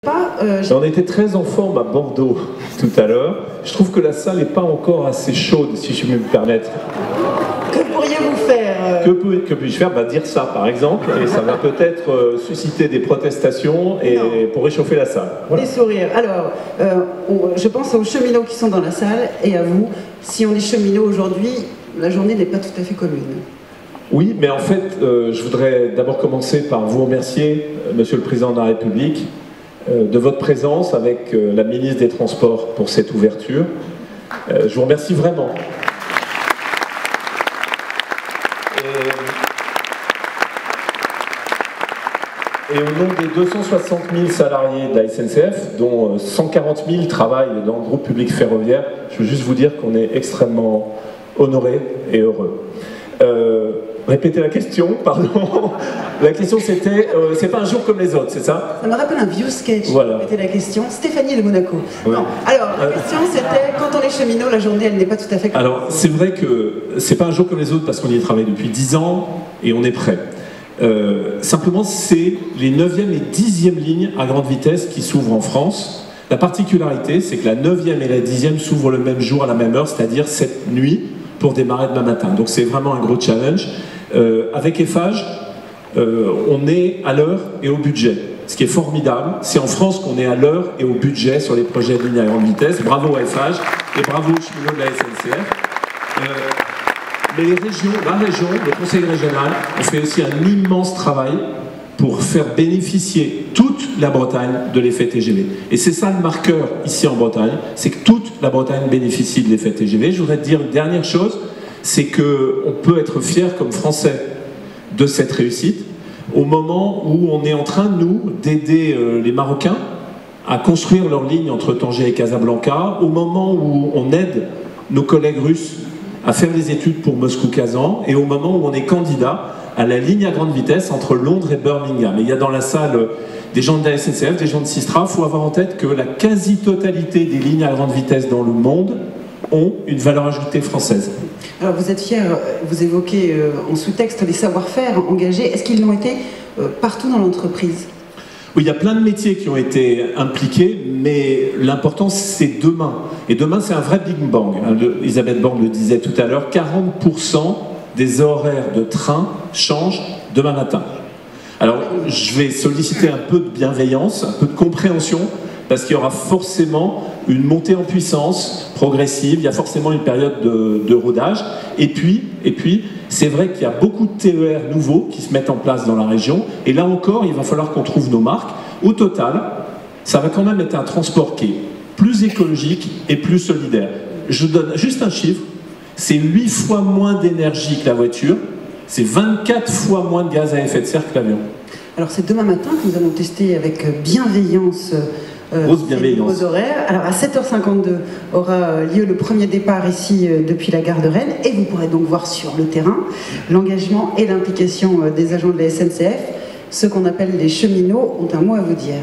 On était très en forme à Bordeaux tout à l'heure. Je trouve que la salle n'est pas encore assez chaude, si je puis me permettre. Que pourriez-vous faire Que puis-je faire? Dire ça, par exemple, et ça va peut-être susciter des protestations pour réchauffer la salle. Voilà. Des sourires. Alors, je pense aux cheminots qui sont dans la salle et à vous. Si on est cheminot aujourd'hui, la journée n'est pas tout à fait commune. Oui, mais en fait, je voudrais d'abord commencer par vous remercier, Monsieur le Président de la République, de votre présence avec la ministre des Transports pour cette ouverture. Je vous remercie vraiment. Et au nom des 260 000 salariés de la SNCF, dont 140 000 travaillent dans le groupe public ferroviaire, je veux juste vous dire qu'on est extrêmement honorés et heureux. Répétez la question, pardon. La question c'était, c'est pas un jour comme les autres, c'est ça? Ça me rappelle un vieux sketch. Voilà. Répétez la question. Stéphanie de Monaco. Ouais. Non. Alors, la question c'était, quand on est cheminot, la journée, elle n'est pas tout à fait comme Alors, c'est vrai que c'est pas un jour comme les autres parce qu'on y travaille depuis 10 ans et on est prêt. Simplement, c'est les 9e et 10e lignes à grande vitesse qui s'ouvrent en France. La particularité, c'est que la 9e et la 10e s'ouvrent le même jour à la même heure, c'est-à-dire cette nuit, pour démarrer demain matin. Donc c'est vraiment un gros challenge. Avec Eiffage, on est à l'heure et au budget. Ce qui est formidable, c'est en France qu'on est à l'heure et au budget sur les projets de ligne à grande vitesse. Bravo à Eiffage et bravo aux cheminots de la SNCF. Mais les régions, la région, le conseil régional, ont fait aussi un immense travail pour faire bénéficier toute la Bretagne de l'effet TGV. Et c'est ça le marqueur ici en Bretagne, c'est que toute la Bretagne bénéficie de l'effet TGV. Je voudrais te dire une dernière chose, c'est qu'on peut être fier comme Français de cette réussite au moment où on est en train, nous, d'aider les Marocains à construire leur ligne entre Tanger et Casablanca, au moment où on aide nos collègues russes à faire les études pour Moscou-Kazan, et au moment où on est candidat à la ligne à grande vitesse entre Londres et Birmingham. Et il y a dans la salle des gens de la SNCF, des gens de Systra. Il faut avoir en tête que la quasi-totalité des lignes à grande vitesse dans le monde ont une valeur ajoutée française. Alors vous êtes fiers, vous évoquez en sous-texte les savoir-faire engagés. Est-ce qu'ils l'ont été partout dans l'entreprise? Oui, il y a plein de métiers qui ont été impliqués, mais l'important c'est demain. Et demain c'est un vrai Big Bang. Elisabeth Borne le disait tout à l'heure, 40% des horaires de train changent demain matin. Alors je vais solliciter un peu de bienveillance, un peu de compréhension, parce qu'il y aura forcément une montée en puissance progressive, il y a forcément une période de rodage, et puis c'est vrai qu'il y a beaucoup de TER nouveaux qui se mettent en place dans la région, et là encore, il va falloir qu'on trouve nos marques. Au total, ça va quand même être un transport qui est plus écologique et plus solidaire. Je donne juste un chiffre, c'est 8 fois moins d'énergie que la voiture, c'est 24 fois moins de gaz à effet de serre que l'avion. Alors c'est demain matin que nous allons tester avec bienveillance grosse bienveillance. Ces horaires. Alors à 7h52 aura lieu le premier départ ici depuis la gare de Rennes, et vous pourrez donc voir sur le terrain l'engagement et l'implication des agents de la SNCF. Ceux qu'on appelle les cheminots ont un mot à vous dire.